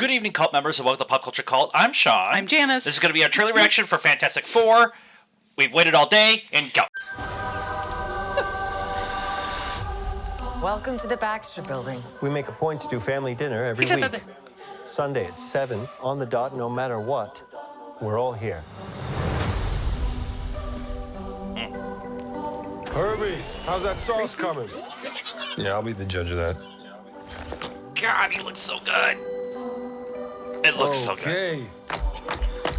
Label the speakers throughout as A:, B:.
A: Good evening, cult members, and welcome to Pop Culture Cult. I'm Sean.
B: I'm Janice.
A: This is going to be our trailer reaction for Fantastic Four. We've waited all day, and go.
C: Welcome to the Baxter Building.
D: We make a point to do family dinner every week. Sunday at 7, on the dot, no matter what. We're all here.
E: Herbie, how's that sauce coming?
F: Yeah, I'll be the judge of that.
A: God, he looks so good. It looks so good.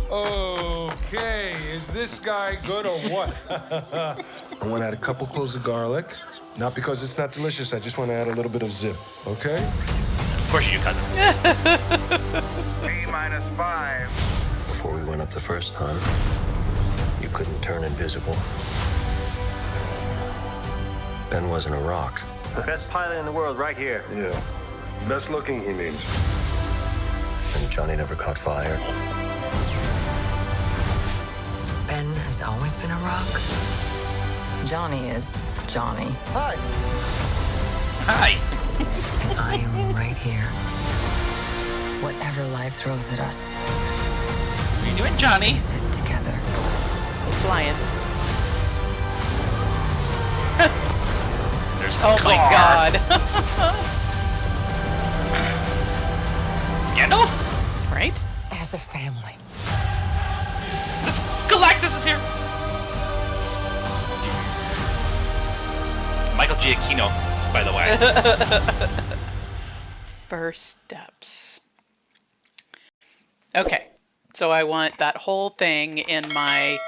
E: Okay, is this guy good or what? I want to add a couple cloves of garlic. Not because it's not delicious, I just want to add a little bit of zip, okay?
A: Of course you do, cousin.
E: A-5.
D: Before we went up the first time, you couldn't turn invisible. Ben wasn't a rock. The best pilot in the world right here.
E: Yeah. Best looking, he means.
D: And Johnny never caught fire.
C: Ben has always been a rock. Johnny is Johnny.
D: Hi!
A: Hi.
C: And I am right here. Whatever life throws at us,
A: What are you doing, Johnny?
C: face it together.
B: Flying.
A: There's the
B: Oh my
A: car.
B: god.
A: Gandalf?
B: Right?
C: As a family.
A: It's Galactus is here. Michael Giacchino, by the way.
B: First steps. Okay. So I want that whole thing in my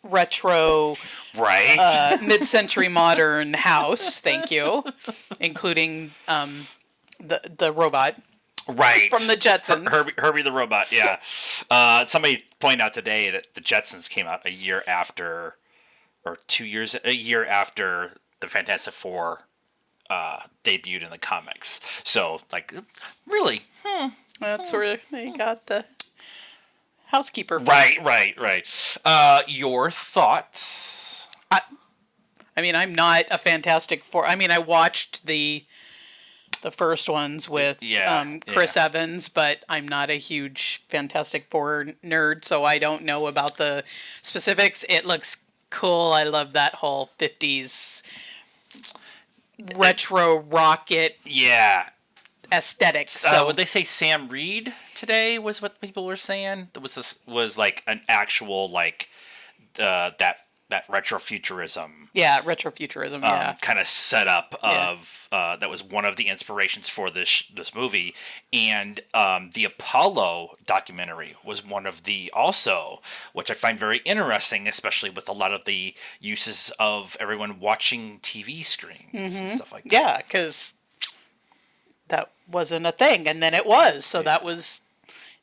B: retro
A: Right.
B: mid-century modern house, thank you, including the robot
A: Right.
B: from the Jetsons.
A: Herbie the robot, yeah. Somebody pointed out today that the Jetsons came out a year after the Fantastic Four debuted in the comics. So, like, really?
B: That's where they got the housekeeper from.
A: Right. Your thoughts?
B: I mean, I'm not a Fantastic Four. I mean, I watched the first ones with Chris Evans, but I'm not a huge Fantastic Four nerd, so I don't know about the specifics. It looks cool. I love that whole 50s retro rocket aesthetic. So
A: Would they say Sam Reed today was what people were saying? Was like an actual like that retrofuturism.
B: Yeah, retrofuturism. Yeah.
A: Kind of setup of that was one of the inspirations for this movie, and the Apollo documentary was one of the also, which I find very interesting, especially with a lot of the uses of everyone watching TV screens and stuff like that.
B: Yeah, because that wasn't a thing, and then it was. So that was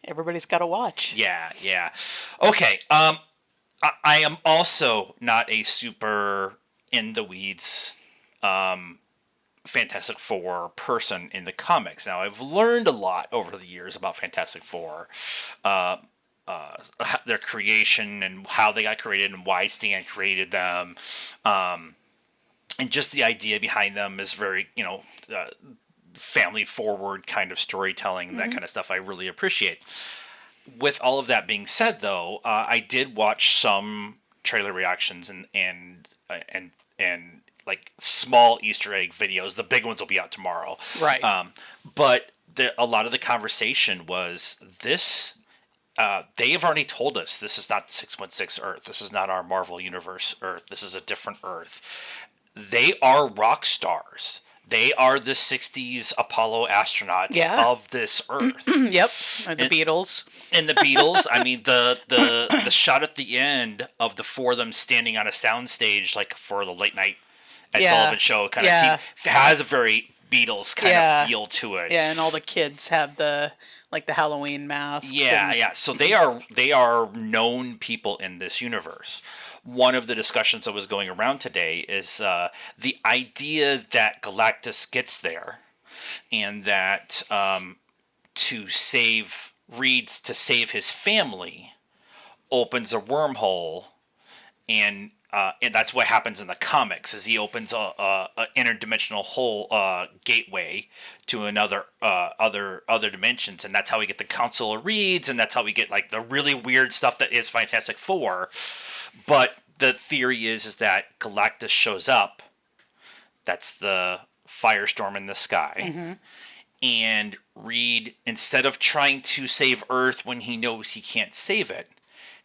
B: everybody's got to watch.
A: Yeah. Okay. I am also not a super in the weeds Fantastic Four person in the comics. Now, I've learned a lot over the years about Fantastic Four, their creation and how they got created and why Stan created them. And just the idea behind them is very, family forward kind of storytelling, that kind of stuff I really appreciate. With all of that being said, though, I did watch some trailer reactions and like small Easter egg videos. The big ones will be out tomorrow,
B: Right.
A: But a lot of the conversation was this. They have already told us this is not 616 Earth. This is not our Marvel Universe Earth. This is a different Earth. They are rock stars. They are the 60s Apollo astronauts of this Earth.
B: Yep. The Beatles.
A: And the Beatles, I mean, the shot at the end of the four of them standing on a soundstage, like for the late night Ed Sullivan show kind of team, has a very Beatles kind of feel to it.
B: Yeah, and all the kids have the Halloween masks.
A: Yeah. So they are known people in this universe. One of the discussions that was going around today is the idea that Galactus gets there, and that to save his family opens a wormhole and and that's what happens in the comics. Is he opens a interdimensional hole gateway to another other dimensions, and that's how we get the Council of Reeds, and that's how we get like the really weird stuff that is Fantastic Four. But the theory is that Galactus shows up. That's the firestorm in the sky. And Reed, instead of trying to save Earth when he knows he can't save it,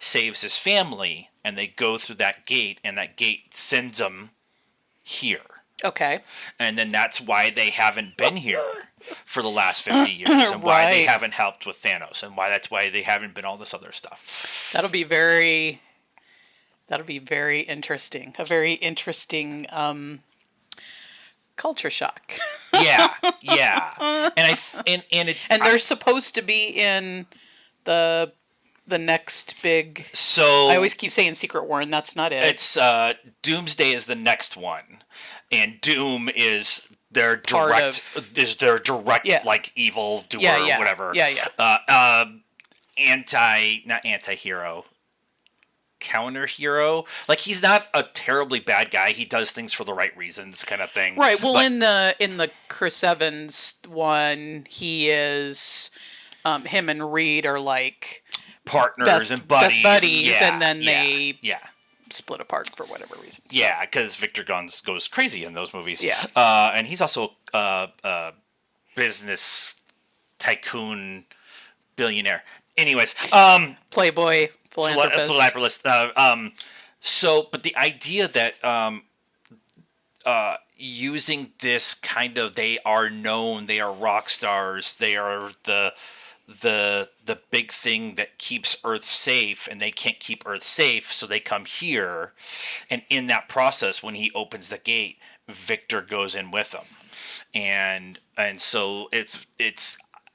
A: saves his family, and they go through that gate, and that gate sends them here.
B: Okay.
A: And then that's why they haven't been here for the last 50 years, and why they haven't helped with Thanos, and that's why they haven't been all this other stuff.
B: That'll be very interesting. A very interesting culture shock.
A: Yeah. And it's
B: they're supposed to be in the next big.
A: So
B: I always keep saying Secret War, and that's not it.
A: It's Doomsday is the next one, and Doom is their direct like evil doer or whatever. Not anti-hero. Counter hero, like he's not a terribly bad guy. He does things for the right reasons, kind of thing.
B: Right. Well, in the Chris Evans one, he is him and Reed are like
A: partners and buddies.
B: Best buddies, and then they
A: yeah.
B: split apart for whatever reason. So.
A: Yeah, because Victor Guns goes crazy in those movies.
B: Yeah.
A: And he's also a business tycoon billionaire. Anyways,
B: Playboy philanthropist.
A: But the idea that using this kind of, they are known, they are rock stars, they are the big thing that keeps Earth safe, and they can't keep Earth safe, so they come here, and in that process, when he opens the gate, Victor goes in with him, and so it's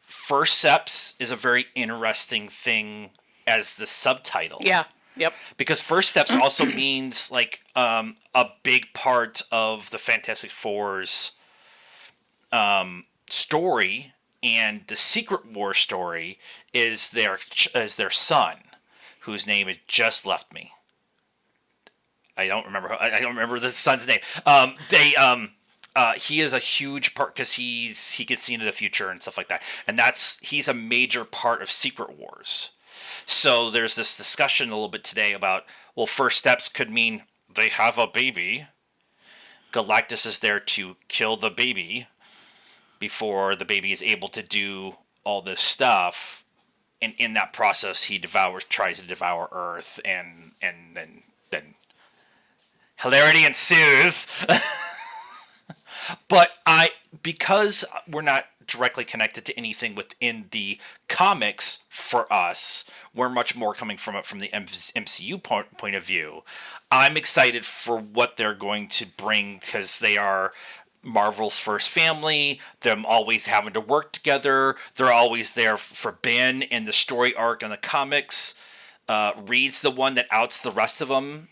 A: First Steps is a very interesting thing as the subtitle.
B: Yeah. Yep.
A: Because First Steps also means like a big part of the Fantastic Four's story, and the Secret War story is their son, whose name has just left me. I don't remember the son's name. He is a huge part because he gets seen in the future and stuff like that, and he's a major part of Secret Wars. So there's this discussion a little bit today about, well, First Steps could mean they have a baby. Galactus is there to kill the baby before the baby is able to do all this stuff, and in that process, he tries to devour Earth, and then hilarity ensues. But because we're not directly connected to anything within the comics, for us, we're much more coming from it from the MCU point of view. I'm excited for what they're going to bring, because they are Marvel's first family, them always having to work together. They're always there for Ben in the story arc in the comics. Reed's the one that outs the rest of them.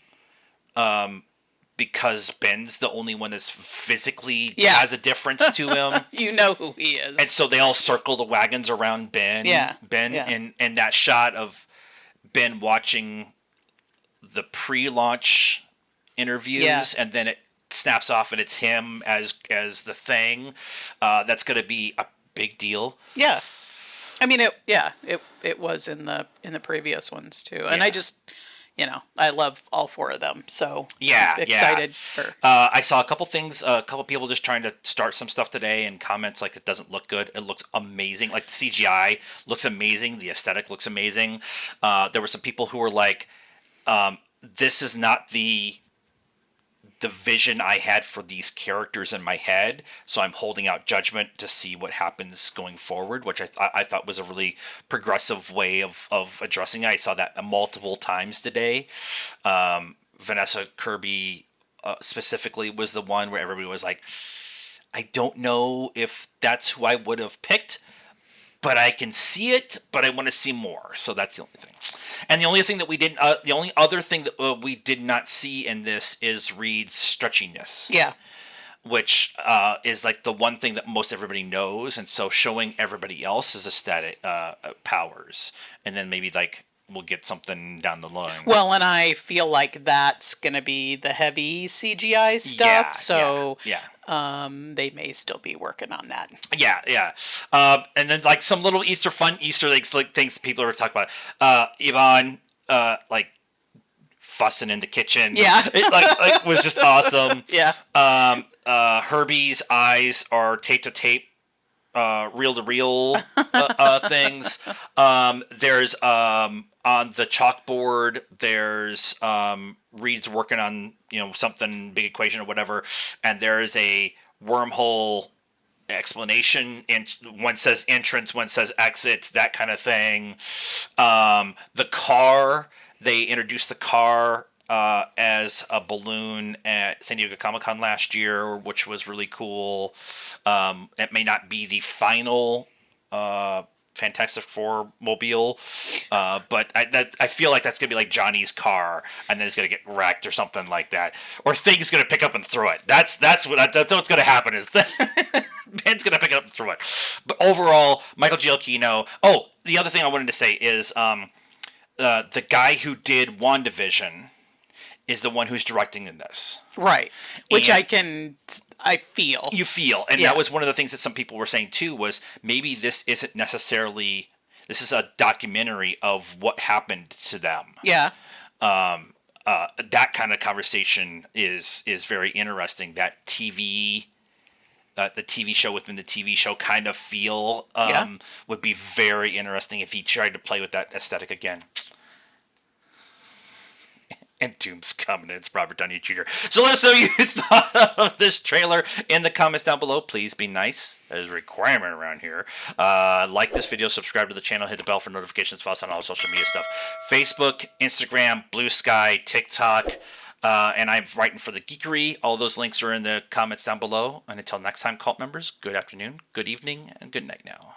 A: Because Ben's the only one that's physically has a difference to him.
B: You know who he is.
A: And so they all circle the wagons around Ben. And that shot of Ben watching the pre-launch interviews, and then it snaps off and it's him as the Thing. That's going to be a big deal.
B: Yeah. I mean, it was in the previous ones too. And I just... I love all four of them, so excited for.
A: I saw a couple things, a couple people just trying to start some stuff today, and comments like it doesn't look good. It looks amazing. Like the CGI looks amazing. The aesthetic looks amazing. There were some people who were like, "This is not the vision I had for these characters in my head, so I'm holding out judgment to see what happens going forward," which I thought was a really progressive way of addressing it. I saw that multiple times today. Vanessa Kirby specifically was the one where everybody was like, I don't know if that's who I would have picked, but I can see it, but I want to see more. So that's the only thing. And the only thing that the only other thing that we did not see in this is Reed's stretchiness.
B: Yeah.
A: Which is like the one thing that most everybody knows, and so showing everybody else's aesthetic powers, and then maybe like we'll get something down the line.
B: Well, and I feel like that's going to be the heavy CGI stuff. They may still be working on that.
A: Yeah. And then like some little Easter eggs, like things that people are talking about. Yvonne, like fussing in the kitchen.
B: Yeah.
A: It like was just awesome.
B: Yeah.
A: Herbie's eyes are tape to tape. Reel to reel things. There's on the chalkboard. There's Reed's working on something big equation or whatever, and there's a wormhole explanation. And one says entrance, one says exits, that kind of thing. The car. They introduced the car as a balloon at San Diego Comic-Con last year, which was really cool. It may not be the final Fantastic Four mobile, but I feel like that's going to be like Johnny's car, and then it's going to get wrecked or something like that. Or Thing's going to pick up and throw it. That's what's going to happen is Ben's going to pick it up and throw it. But overall, Michael Giacchino. Oh, the other thing I wanted to say is the guy who did WandaVision is the one who's directing in this.
B: Right. Which I feel.
A: You feel. And that was one of the things that some people were saying too, was maybe this isn't necessarily, this is a documentary of what happened to them.
B: Yeah.
A: That kind of conversation is very interesting. That the TV show within the TV show kind of feel would be very interesting if he tried to play with that aesthetic again. And Doom's coming. It's Robert Downey Jr. So let us know what you thought of this trailer in the comments down below. Please be nice. That is a requirement around here. Like this video, subscribe to the channel, hit the bell for notifications, follow us on all social media stuff. Facebook, Instagram, Blue Sky, TikTok, and I'm writing for the Geekery. All those links are in the comments down below. And until next time, cult members, good afternoon, good evening, and good night now.